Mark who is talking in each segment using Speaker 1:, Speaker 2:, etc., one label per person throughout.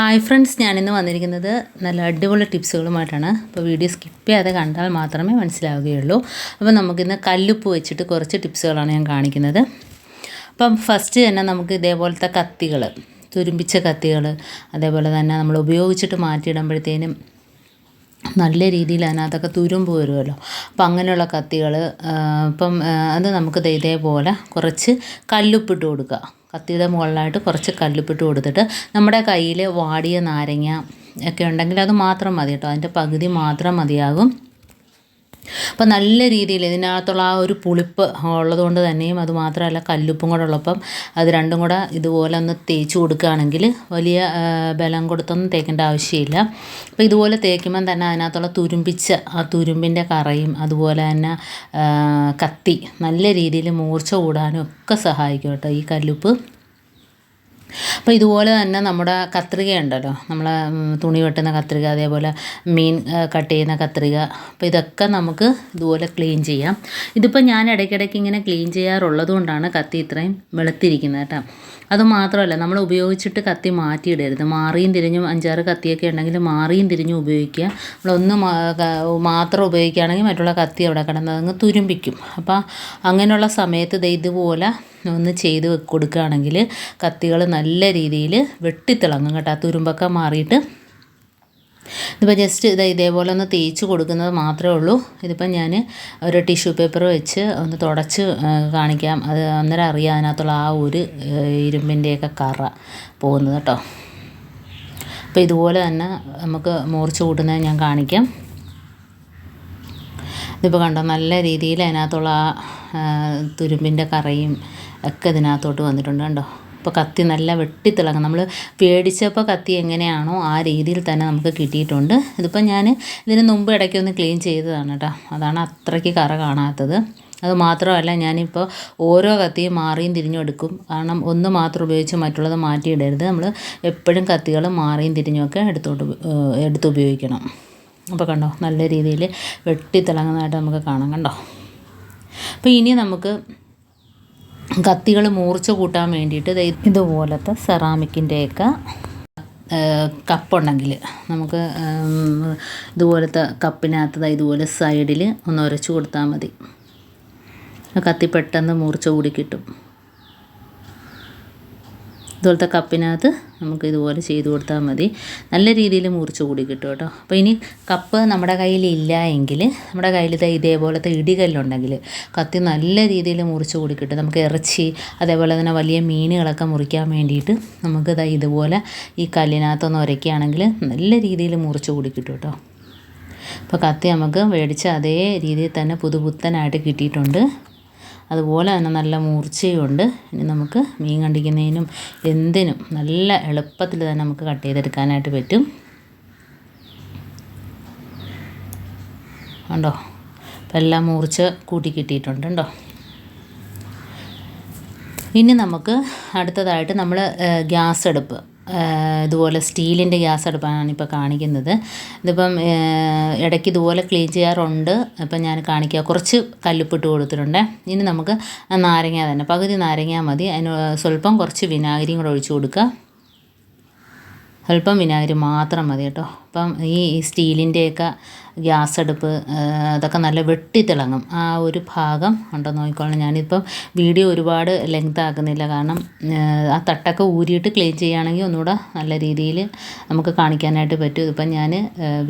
Speaker 1: Hi friends, ഞാനിന്ന് വന്നിരിക്കുന്നത് നല്ല അടിപൊളി ടിപ്സുകളുമായിട്ടാണ്. അപ്പോൾ വീഡിയോ സ്കിപ്പ് ചെയ്യാതെ കണ്ടാൽ മാത്രമേ മനസ്സിലാവുകയുള്ളൂ. അപ്പോൾ നമുക്കിന്ന് കല്ലുപ്പ് വെച്ചിട്ട് കുറച്ച് ടിപ്സുകളാണ് ഞാൻ കാണിക്കുന്നത്. അപ്പം ഫസ്റ്റ് തന്നെ നമുക്ക് ഇതേപോലത്തെ കത്തികൾ, തുരുമ്പിച്ച കത്തികൾ, അതേപോലെ തന്നെ നമ്മൾ ഉപയോഗിച്ചിട്ട് മാറ്റിയിടുമ്പോഴത്തേനും നല്ല രീതിയിൽ അതിനകത്തൊക്കെ തുരുമ്പ് വരുമല്ലോ. അപ്പം അങ്ങനെയുള്ള കത്തികൾ അത് നമുക്ക് ഇതേപോലെ കുറച്ച് കല്ലുപ്പിട്ട് കൊടുക്കുക. കത്തിയുടെ മുകളിലായിട്ട് കുറച്ച് കല്ലുപ്പിട്ട് കൊടുത്തിട്ട് നമ്മുടെ കയ്യിൽ വാടിയ നാരങ്ങ ഒക്കെ ഉണ്ടെങ്കിൽ അത് മാത്രം മതി കേട്ടോ. അതിൻ്റെ പകുതി മാത്രം മതിയാകും. അപ്പോൾ നല്ല രീതിയിൽ ഇതിനകത്തുള്ള ആ ഒരു പുളിപ്പ് ഉള്ളതുകൊണ്ട് തന്നെയും, അതുമാത്രമല്ല കല്ലുപ്പും കൂടെ ഉള്ളപ്പം അത് രണ്ടും കൂടെ ഇതുപോലെ ഒന്ന് തേച്ച് കൊടുക്കുകയാണെങ്കിൽ വലിയ ബലം കൊടുത്തൊന്നും തേക്കേണ്ട ആവശ്യമില്ല. അപ്പോൾ ഇതുപോലെ തേക്കുമ്പം തന്നെ അതിനകത്തുള്ള തുരുമ്പിച്ച ആ തുരുമ്പിൻ്റെ കറയും അതുപോലെ തന്നെ കത്തി നല്ല രീതിയിൽ മൂർച്ച കൂടാനും ഒക്കെ സഹായിക്കും കേട്ടോ ഈ കല്ലുപ്പ്. അപ്പോൾ ഇതുപോലെ തന്നെ നമ്മുടെ കത്രിക ഉണ്ടല്ലോ, നമ്മളെ തുണി വെട്ടുന്ന കത്രിക, അതേപോലെ മീൻ കട്ട് ചെയ്യുന്ന കത്രിക, അപ്പോൾ ഇതൊക്കെ നമുക്ക് ഇതുപോലെ ക്ലീൻ ചെയ്യാം. ഇതിപ്പോൾ ഞാൻ ഇടയ്ക്കിടയ്ക്ക് ഇങ്ങനെ ക്ലീൻ ചെയ്യാറുള്ളത് കൊണ്ടാണ് കത്തി ഇത്രയും വെളുത്തിരിക്കുന്നത് കേട്ടോ. അതുമാത്രമല്ല, നമ്മൾ ഉപയോഗിച്ചിട്ട് കത്തി മാറ്റിയിടരുത്. മാറിയും തിരിഞ്ഞും 5-6 കത്തിയൊക്കെ ഉണ്ടെങ്കിൽ മാറിയും തിരിഞ്ഞും ഉപയോഗിക്കുക. നമ്മളൊന്ന് മാത്രം ഉപയോഗിക്കുകയാണെങ്കിൽ മറ്റുള്ള കത്തി അവിടെ കിടന്നതങ്ങ് തുരുമ്പിക്കും. അപ്പോൾ അങ്ങനെയുള്ള സമയത്ത് ഇതുപോലെ ഒന്ന് ചെയ്ത് കൊടുക്കുകയാണെങ്കിൽ കത്തികൾ നല്ല രീതിയിൽ വെട്ടിത്തിളങ്ങും കേട്ടോ. ആ തുരുമ്പൊക്കെ മാറിയിട്ട് ഇതിപ്പോൾ ജസ്റ്റ് ഇതേപോലെ ഒന്ന് തേച്ച് കൊടുക്കുന്നത് മാത്രമേ ഉള്ളൂ. ഇതിപ്പം ഞാൻ ഒരു ടിഷ്യൂ പേപ്പർ വെച്ച് ഒന്ന് തുടച്ച് കാണിക്കാം. അത് അന്നേരം അറിയാം അതിനകത്തുള്ള ആ ഒരു ഇരുമ്പിൻ്റെയൊക്കെ കറ പോകുന്നത് കേട്ടോ. അപ്പോൾ ഇതുപോലെ തന്നെ നമുക്ക് മൂർച്ച കൂട്ടുന്നത് ഞാൻ കാണിക്കാം. ഇതിപ്പോൾ കണ്ടോ, നല്ല രീതിയിൽ അതിനകത്തുള്ള ആ തുരുമ്പിൻ്റെ കറയും ഒക്കെ ഇതിനകത്തോട്ട് വന്നിട്ടുണ്ട് കണ്ടോ. ഇപ്പോൾ കത്തി നല്ല വെട്ടിത്തിളങ്ങും. നമ്മൾ പേടിച്ചപ്പോൾ കത്തി എങ്ങനെയാണോ ആ രീതിയിൽ തന്നെ നമുക്ക് കിട്ടിയിട്ടുണ്ട്. ഇതിപ്പോൾ ഞാൻ ഇതിന് മുമ്പ് ഇടയ്ക്കൊന്ന് ക്ലീൻ ചെയ്തതാണ് കേട്ടോ. അതാണ് അത്രയ്ക്ക് കറ കാണാത്തത്. അത് മാത്രമല്ല, ഞാനിപ്പോൾ ഓരോ കത്തിയും മാറിയും തിരിഞ്ഞും എടുക്കും. കാരണം ഒന്ന് മാത്രം ഉപയോഗിച്ച് മറ്റുള്ളത് മാറ്റിയിടരുത്. നമ്മൾ എപ്പോഴും കത്തികൾ മാറിയും തിരിഞ്ഞുമൊക്കെ എടുത്ത് ഉപയോഗിക്കണം. അപ്പോൾ കണ്ടോ, നല്ല രീതിയിൽ വെട്ടിത്തിളങ്ങുന്നതായിട്ട് നമുക്ക് കാണാം കണ്ടോ. അപ്പോൾ ഇനി നമുക്ക് കത്തികൾ മൂർച്ച കൂട്ടാൻ വേണ്ടിയിട്ട് ഇതുപോലത്തെ സെറാമിക്കിൻ്റെയൊക്കെ കപ്പുണ്ടെങ്കിൽ നമുക്ക് ഇതുപോലത്തെ കപ്പിനകത്ത് ഇതുപോലെ സൈഡിൽ ഒന്ന് ഉരച്ച് കൊടുത്താൽ മതി. കത്തി പെട്ടെന്ന് മൂർച്ച കൂടി കിട്ടും. ഇതുപോലത്തെ കപ്പിനകത്ത് നമുക്ക് ഇതുപോലെ ചെയ്ത് കൊടുത്താൽ മതി. നല്ല രീതിയിൽ മൂർച്ച കൂടി കിട്ടും കേട്ടോ. അപ്പോൾ ഇനി കപ്പ് നമ്മുടെ കയ്യിൽ ഇല്ല എങ്കിൽ, നമ്മുടെ കയ്യിൽ ഇതേപോലത്തെ ഇടികല്ലുണ്ടെങ്കിൽ കത്തി നല്ല രീതിയിൽ മൂർച്ച കൂടി കിട്ടും. നമുക്ക് ഇറച്ചി, അതേപോലെ തന്നെ വലിയ മീനുകളൊക്കെ മുറിക്കാൻ വേണ്ടിയിട്ട് നമുക്ക് ഇതുപോലെ ഈ കല്ലിനകത്തൊന്ന് ഉരയ്ക്കുകയാണെങ്കിൽ നല്ല രീതിയിൽ മൂർച്ച കൂടി കിട്ടും കേട്ടോ. അപ്പോൾ കത്തി നമുക്ക് മേടിച്ച അതേ രീതിയിൽ തന്നെ പുതുപുത്തനായിട്ട് കിട്ടിയിട്ടുണ്ട്. അതുപോലെ തന്നെ നല്ല മൂർച്ചയുണ്ട്. ഇനി നമുക്ക് മീൻ കണ്ടിക്കുന്നതിനും എന്തിനും നല്ല എളുപ്പത്തിൽ തന്നെ നമുക്ക് കട്ട് ചെയ്തെടുക്കാനായിട്ട് പറ്റും. കണ്ടോ, അപ്പം എല്ലാം മൂർച്ച കൂട്ടി കിട്ടിയിട്ടുണ്ട് കേട്ടോ. ഇനി നമുക്ക് അടുത്തതായിട്ട് നമ്മൾ ഗ്യാസ് അടുപ്പ്, ഇതുപോലെ സ്റ്റീലിൻ്റെ ഗ്യാസ് അടുപ്പാണ് ഇപ്പോൾ കാണിക്കുന്നത്. ഇതിപ്പം ഇടയ്ക്ക് ഇതുപോലെ ക്ലീൻ ചെയ്യാറുണ്ട്. അപ്പം ഞാൻ കാണിക്കുക. കുറച്ച് കല്ലുപ്പിട്ട് കൊടുത്തിട്ടുണ്ട്. ഇനി നമുക്ക് നാരങ്ങ തന്നെ, പകുതി നാരങ്ങ മതി. അതിന് സ്വല്പം കുറച്ച് വിനാഗിരിയും കൂടെ ഒഴിച്ച് കൊടുക്കുക. സ്വല്പം വിനാഗിരി മാത്രം മതി കേട്ടോ. അപ്പം ഈ സ്റ്റീലിൻ്റെയൊക്കെ ഗ്യാസ് അടുപ്പ് അതൊക്കെ നല്ല വെട്ടിത്തിളങ്ങും. ആ ഒരു ഭാഗം ഉണ്ടോ നോക്കിക്കോളണം. ഞാനിപ്പം വീഡിയോ ഒരുപാട് ലെങ്ത് ആക്കുന്നില്ല. കാരണം ആ തട്ടൊക്കെ ഊരിയിട്ട് ക്ലീൻ ചെയ്യുകയാണെങ്കിൽ ഒന്നുകൂടെ നല്ല രീതിയിൽ നമുക്ക് കാണിക്കാനായിട്ട് പറ്റും. ഇതിപ്പം ഞാൻ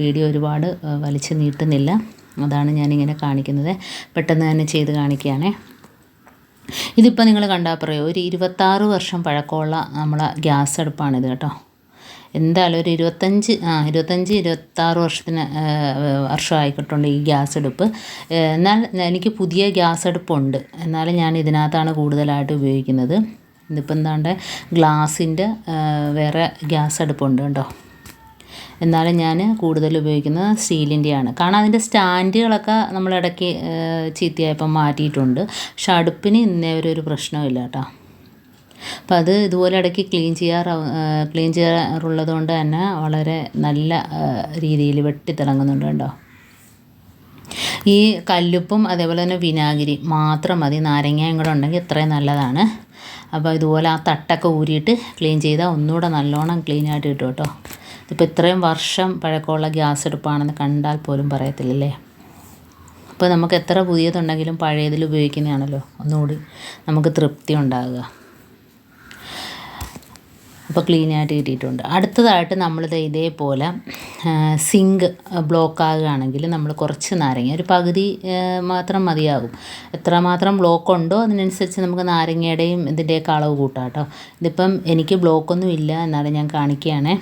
Speaker 1: വീഡിയോ ഒരുപാട് വലിച്ച് നീട്ടുന്നില്ല. അതാണ് ഞാനിങ്ങനെ കാണിക്കുന്നത്. പെട്ടെന്ന് തന്നെ ചെയ്ത് കാണിക്കുകയാണേ. ഇതിപ്പോൾ നിങ്ങൾ കണ്ടാൽ പറയും, ഒരു 26 വർഷം പഴക്കമുള്ള നമ്മളെ ഗ്യാസ് അടുപ്പാണിത് കേട്ടോ. എന്തായാലും ഒരു 25-26 വർഷമായിക്കിട്ടുണ്ട് ഈ ഗ്യാസ് അടുപ്പ്. എന്നാൽ എനിക്ക് പുതിയ ഗ്യാസ് അടുപ്പുണ്ട്. എന്നാലും ഞാൻ ഇതിനകത്താണ് കൂടുതലായിട്ട് ഉപയോഗിക്കുന്നത്. ഇതിപ്പോൾ എന്താണ്ട് ഗ്ലാസിൻ്റെ വേറെ ഗ്യാസ് അടുപ്പുണ്ട് കേട്ടോ. എന്നാലും ഞാൻ കൂടുതൽ ഉപയോഗിക്കുന്നത് സ്റ്റീലിൻ്റെയാണ്. കാരണം അതിൻ്റെ സ്റ്റാൻഡുകളൊക്കെ നമ്മളിടയ്ക്ക് ചീത്തയായപ്പം മാറ്റിയിട്ടുണ്ട്. പക്ഷെ അടുപ്പിന് ഇന്നേ ഒരു പ്രശ്നമില്ല കേട്ടോ. അപ്പം അത് ഇതുപോലെ ഇടയ്ക്ക് ക്ലീൻ ചെയ്യാറുള്ളത് കൊണ്ട് തന്നെ വളരെ നല്ല രീതിയിൽ വെട്ടിത്തിളങ്ങുന്നുണ്ട് കേട്ടോ. ഈ കല്ലുപ്പും അതേപോലെ തന്നെ വിനാഗിരി മാത്രം മതി. നാരങ്ങയും കൂടെ ഉണ്ടെങ്കിൽ ഇത്രയും നല്ലതാണ്. അപ്പോൾ ഇതുപോലെ ആ തട്ടൊക്കെ ഊരിയിട്ട് ക്ലീൻ ചെയ്താൽ ഒന്നുകൂടെ നല്ലോണം ക്ലീനായിട്ട് കിട്ടും കേട്ടോ. ഇപ്പോൾ ഇത്രയും വർഷം പഴക്കമുള്ള ഗ്യാസ് അടുപ്പാണെന്ന് കണ്ടാൽ പോലും പറയത്തില്ലല്ലേ. അപ്പോൾ നമുക്ക് എത്ര പുതിയതുണ്ടെങ്കിലും പഴയതിൽ ഉപയോഗിക്കുന്നതാണല്ലോ ഒന്നുകൂടി നമുക്ക് തൃപ്തി ഉണ്ടാകുക. അപ്പോൾ ക്ലീനായിട്ട് കിട്ടിയിട്ടുണ്ട്. അടുത്തതായിട്ട് നമ്മളിത് ഇതേപോലെ സിങ്ക് ബ്ലോക്ക് ആകുകയാണെങ്കിൽ നമ്മൾ കുറച്ച് നാരങ്ങ, ഒരു പകുതി മാത്രം മതിയാകും. എത്രമാത്രം ബ്ലോക്ക് ഉണ്ടോ അതിനനുസരിച്ച് നമുക്ക് നാരങ്ങയുടെയും ഇതിൻ്റെയൊക്കെ അളവ് കൂട്ടാം കേട്ടോ. ഇതിപ്പം എനിക്ക് ബ്ലോക്കൊന്നും ഇല്ല, എന്നാലും ഞാൻ കാണിക്കുകയാണേ.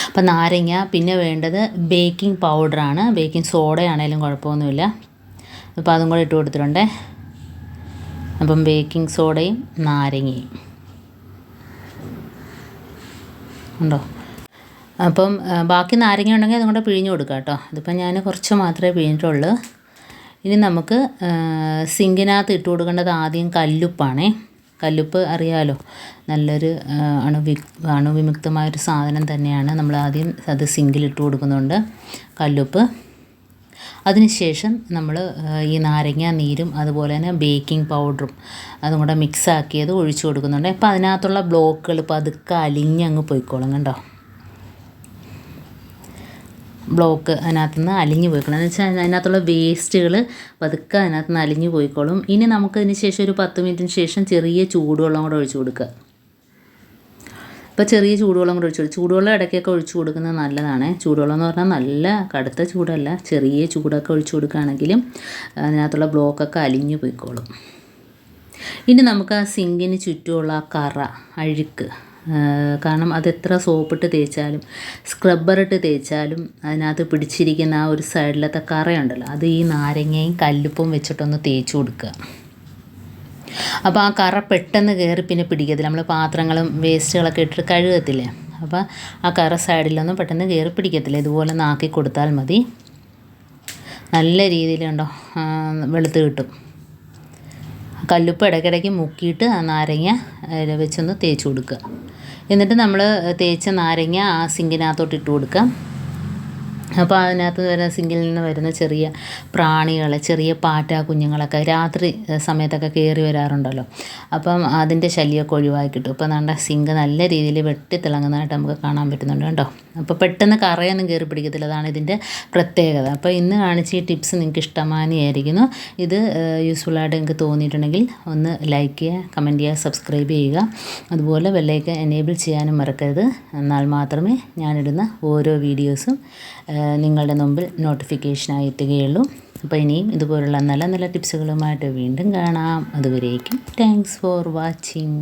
Speaker 1: അപ്പം നാരങ്ങ, പിന്നെ വേണ്ടത് ബേക്കിംഗ് പൗഡറാണ്. ബേക്കിംഗ് സോഡയാണേലും കുഴപ്പമൊന്നുമില്ല. അപ്പോൾ അതും കൂടെ ഇട്ട് കൊടുത്തിട്ടുണ്ടേ. അപ്പം ബേക്കിംഗ് സോഡയും നാരങ്ങയും ഉണ്ടോ. അപ്പം ബാക്കി നാരങ്ങ ഉണ്ടെങ്കിൽ അതും കൂടെ പിഴിഞ്ഞ് കൊടുക്കാം കേട്ടോ. ഇതിപ്പം ഞാൻ കുറച്ച് മാത്രമേ പിഴിഞ്ഞിട്ടുള്ളൂ. ഇനി നമുക്ക് സിങ്കിനകത്ത് ഇട്ട് കൊടുക്കേണ്ടത് ആദ്യം കല്ലുപ്പാണേ. കല്ലുപ്പ് അറിയാമല്ലോ, നല്ലൊരു അണുവിമുക്തമായൊരു സാധനം തന്നെയാണ്. നമ്മൾ ആദ്യം അത് സിങ്കിലിട്ട് കൊടുക്കുന്നുണ്ട് കല്ലുപ്പ്. അതിനുശേഷം നമ്മൾ ഈ നാരങ്ങ നീരും അതുപോലെ തന്നെ ബേക്കിംഗ് പൗഡറും അതും കൂടെ മിക്സാക്കിയത് ഒഴിച്ചു കൊടുക്കുന്നുണ്ട്. അപ്പോൾ അതിനകത്തുള്ള ബ്ലോക്കുകൾ പതുക്കെ അലിഞ്ഞങ്ങ് പോയിക്കോളും കണ്ടോ. ബ്ലോക്ക് അതിനകത്തുനിന്ന് അലിഞ്ഞു പോയിക്കോളും. എന്ന് വെച്ചാൽ അതിനകത്തുള്ള വേസ്റ്റുകൾ പതുക്കെ അതിനകത്തുനിന്ന് അലിഞ്ഞു പോയിക്കോളും. ഇനി നമുക്കതിന് ശേഷം ഒരു 10 മിനിറ്റിന് ശേഷം ചെറിയ ചൂടുവെള്ളം കൂടെ ഒഴിച്ചു കൊടുക്കുക. ഇപ്പോൾ ചെറിയ ചൂടുവെള്ളം കൂടെ ഒഴിച്ചു കൊടുക്കും. ചൂടുവെള്ളം ഇടയ്ക്കൊക്കെ ഒഴിച്ചു കൊടുക്കുന്നത് നല്ലതാണ്. ചൂടുവെള്ളം എന്ന് പറഞ്ഞാൽ നല്ല കടുത്ത ചൂടല്ല, ചെറിയ ചൂടൊക്കെ ഒഴിച്ചു കൊടുക്കുകയാണെങ്കിലും അതിനകത്തുള്ള ബ്ലോക്കൊക്കെ അലിഞ്ഞു പോയിക്കോളും. ഇനി നമുക്ക് ആ സിങ്കിന് ചുറ്റുമുള്ള ആ കറ, അഴുക്ക്, കാരണം അതെത്ര സോപ്പിട്ട് തേച്ചാലും സ്ക്രബ്ബറിട്ട് തേച്ചാലും അതിനകത്ത് പിടിച്ചിരിക്കുന്ന ആ ഒരു സൈഡിലത്തെ കറയുണ്ടല്ലോ, അത് ഈ നാരങ്ങയും കല്ലുപ്പും വെച്ചിട്ടൊന്ന് തേച്ച് കൊടുക്കുക. അപ്പോൾ ആ കറ പെട്ടെന്ന് കയറി പിന്നെ പിടിക്കത്തില്ല. നമ്മൾ പാത്രങ്ങളും വേസ്റ്റുകളൊക്കെ ഇട്ടിട്ട് കഴുകത്തില്ലേ, അപ്പോൾ ആ കറ സൈഡിലൊന്നും പെട്ടെന്ന് കയറി പിടിക്കത്തില്ല. ഇതുപോലെ നാക്കി കൊടുത്താൽ മതി. നല്ല രീതിയിൽ കണ്ടോ വെളുത്ത് കിട്ടും. കല്ലുപ്പ് ഇടയ്ക്കിടയ്ക്ക് മുക്കിയിട്ട് ആ നാരങ്ങ വെച്ചൊന്ന് തേച്ച് കൊടുക്കുക. എന്നിട്ട് നമ്മൾ തേച്ച നാരങ്ങ ആ സിങ്കിനകത്തോട്ട് ഇട്ട് കൊടുക്കുക. അപ്പോൾ അതിനകത്ത് വരുന്ന സിങ്കിൽ നിന്ന് വരുന്ന ചെറിയ പ്രാണികൾ, ചെറിയ പാറ്റ കുഞ്ഞുങ്ങളൊക്കെ രാത്രി സമയത്തൊക്കെ കയറി വരാറുണ്ടല്ലോ. അപ്പം അതിൻ്റെ ശല്യമൊക്കെ ഒഴിവാക്കി കിട്ടും. ഇപ്പോൾ നമ്മുടെ സിങ്ക് നല്ല രീതിയിൽ വെട്ടിത്തിളങ്ങുന്നതായിട്ട് നമുക്ക് കാണാൻ പറ്റുന്നുണ്ട് കേട്ടോ. അപ്പോൾ പെട്ടെന്ന് കറയൊന്നും കയറി പിടിക്കത്തില്ല, അതാണ് ഇതിൻ്റെ പ്രത്യേകത. അപ്പോൾ ഇന്ന് കാണിച്ച ഈ ടിപ്സ് നിങ്ങൾക്ക് ഇഷ്ടമായിരിക്കുന്നു. ഇത് യൂസ്ഫുള്ളായിട്ട് നിങ്ങൾക്ക് തോന്നിയിട്ടുണ്ടെങ്കിൽ ഒന്ന് ലൈക്ക് ചെയ്യുക, കമൻറ്റ് ചെയ്യുക, സബ്സ്ക്രൈബ് ചെയ്യുക. അതുപോലെ ബെല്ലൈക്കൺ എനേബിൾ ചെയ്യാനും മറക്കരുത്. എന്നാൽ മാത്രമേ ഞാനിടുന്ന ഓരോ വീഡിയോസും നിങ്ങളുടെ മുമ്പിൽ നോട്ടിഫിക്കേഷനായി എത്തുകയുള്ളൂ. അപ്പോൾ ഇനിയും ഇതുപോലുള്ള നല്ല നല്ല ടിപ്സുകളുമായിട്ട് വീണ്ടും കാണാം. അതുവരേക്കും താങ്ക്സ് ഫോർ വാച്ചിങ്.